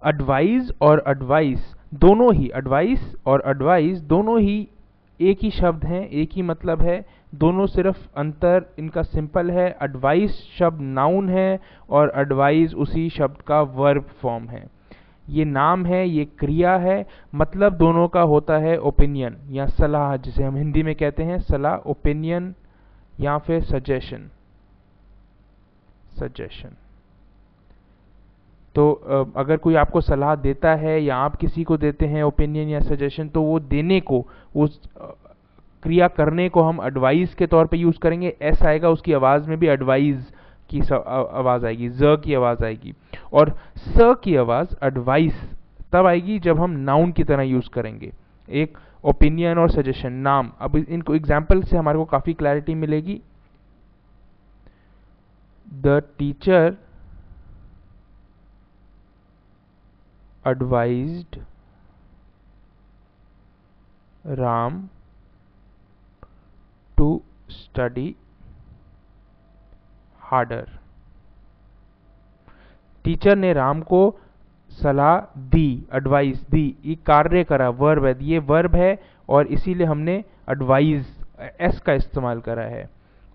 Advise और advice दोनों ही, advice और एडवाइस दोनों ही एक ही शब्द हैं, एक ही मतलब है। दोनों सिर्फ अंतर इनका सिंपल है, एडवाइस शब्द नाउन है और एडवाइस उसी शब्द का वर्ब फॉर्म है। ये नाम है, ये क्रिया है, मतलब दोनों का होता है ओपिनियन या सलाह, जिसे हम हिंदी में कहते हैं सलाह, ओपिनियन या फिर सजेशन। सजेशन तो अगर कोई आपको सलाह देता है या आप किसी को देते हैं ओपिनियन या सजेशन, तो वो देने को, उस क्रिया करने को हम एडवाइस के तौर पे यूज करेंगे। एस आएगा, उसकी आवाज में भी एडवाइस की आवाज आएगी, ज की आवाज आएगी। और स की आवाज एडवाइस तब आएगी जब हम नाउन की तरह यूज करेंगे। एक ओपिनियन और सजेशन नाम। अब इनको एग्जाम्पल से हमारे को काफी क्लैरिटी मिलेगी। The teacher advised Ram to study harder। Teacher ने राम को सलाह दी, एडवाइस दी, ये कार्य करा, वर्ब है, ये वर्ब है और इसीलिए हमने एडवाइस एस का इस्तेमाल करा है।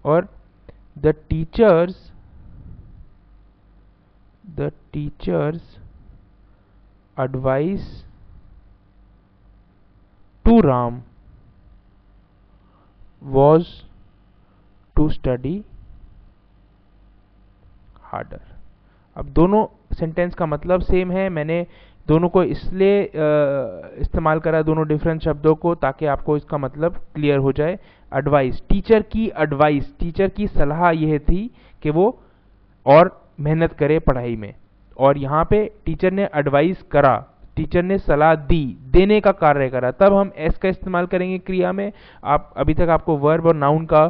और the teachers advice to Ram was to study harder। अब दोनों सेंटेंस का मतलब सेम है। मैंने दोनों को इसलिए इस्तेमाल करा, दोनों डिफरेंट शब्दों को, ताकि आपको इसका मतलब क्लियर हो जाए। एडवाइस, टीचर की एडवाइस, टीचर की सलाह यह थी कि वो और मेहनत करे पढ़ाई में, और यहाँ पे टीचर ने एडवाइस करा, टीचर ने सलाह दी, देने का कार्य करा, तब हम एस का इस्तेमाल करेंगे क्रिया में। आप अभी तक आपको वर्ब और नाउन का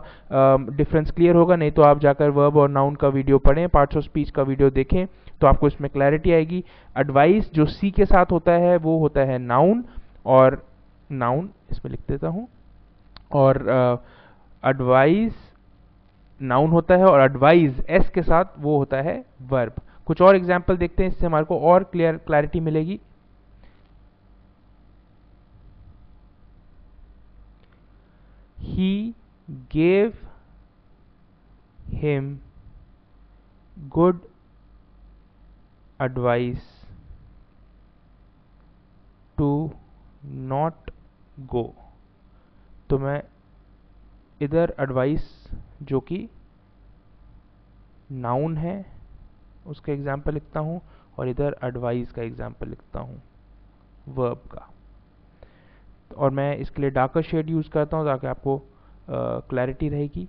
डिफरेंस क्लियर होगा, नहीं तो आप जाकर वर्ब और नाउन का वीडियो पढ़ें, पार्ट्स ऑफ स्पीच का वीडियो देखें, तो आपको इसमें क्लैरिटी आएगी। एडवाइस जो सी के साथ होता है वो होता है नाउन, और नाउन इसमें लिख देता हूँ, और एडवाइस नाउन होता है और एडवाइस एस के साथ वो होता है वर्ब। कुछ और एग्जाम्पल देखते हैं, इससे हमारे को और क्लैरिटी मिलेगी। He gave him good advice to not go। तो मैं इधर एडवाइस जो कि नाउन है उसका एग्जाम्पल लिखता हूँ, और इधर एडवाइस का एग्जाम्पल लिखता हूँ वर्ब का। और मैं इसके लिए डार्कर शेड यूज करता हूँ ताकि आपको क्लैरिटी रहेगी।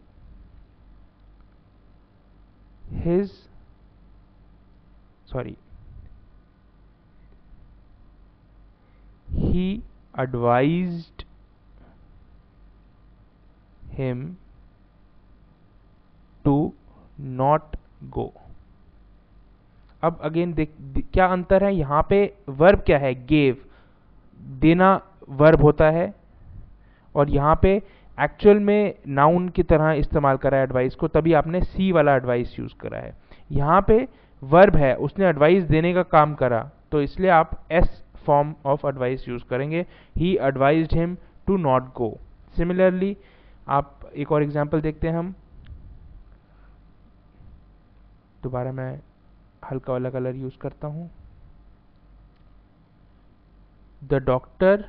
he advised him to not go। अब अगेन क्या अंतर है यहाँ पे, वर्ब क्या है, गेव, देना वर्ब होता है, और यहाँ पे एक्चुअल में नाउन की तरह इस्तेमाल करा है एडवाइस को, तभी आपने सी वाला एडवाइस यूज करा है। यहाँ पे वर्ब है, उसने एडवाइस देने का काम करा, तो इसलिए आप as form of advice use करेंगे। He advised him to not go. Similarly आप एक और एग्जांपल देखते हैं हम। दोबारा मैं हल्का वाला कलर यूज करता हूं। The doctor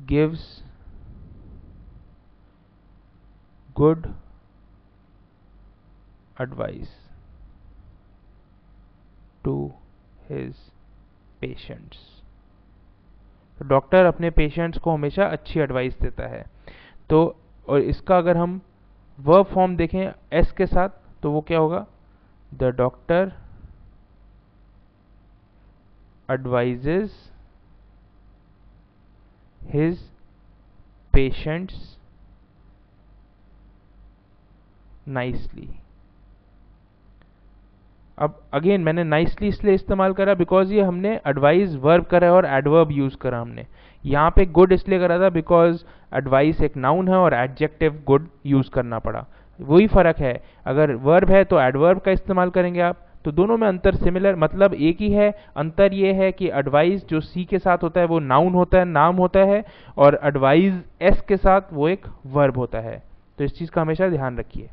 gives good advice to his patients। तो डॉक्टर अपने पेशेंट्स को हमेशा अच्छी एडवाइस देता है। तो और इसका अगर हम वर्ब फॉर्म देखें एस के साथ, तो वो क्या होगा, the doctor advises his patients nicely। अब अगेन मैंने नाइसली इसलिए इस्तेमाल करा बिकॉज ये हमने एडवाइस वर्ब करा है और एडवर्ब यूज करा हमने। यहाँ पे गुड इसलिए करा था बिकॉज एडवाइस एक नाउन है और एडजेक्टिव गुड यूज करना पड़ा। वही फ़र्क है। अगर वर्ब है तो एडवर्ब का इस्तेमाल करेंगे आप। तो दोनों में अंतर सिमिलर मतलब एक ही है। अंतर ये है कि एडवाइस जो सी के साथ होता है वो नाउन होता है, नाम होता है, और एडवाइस एस के साथ वो एक वर्ब होता है। तो इस चीज़ का हमेशा ध्यान रखिए।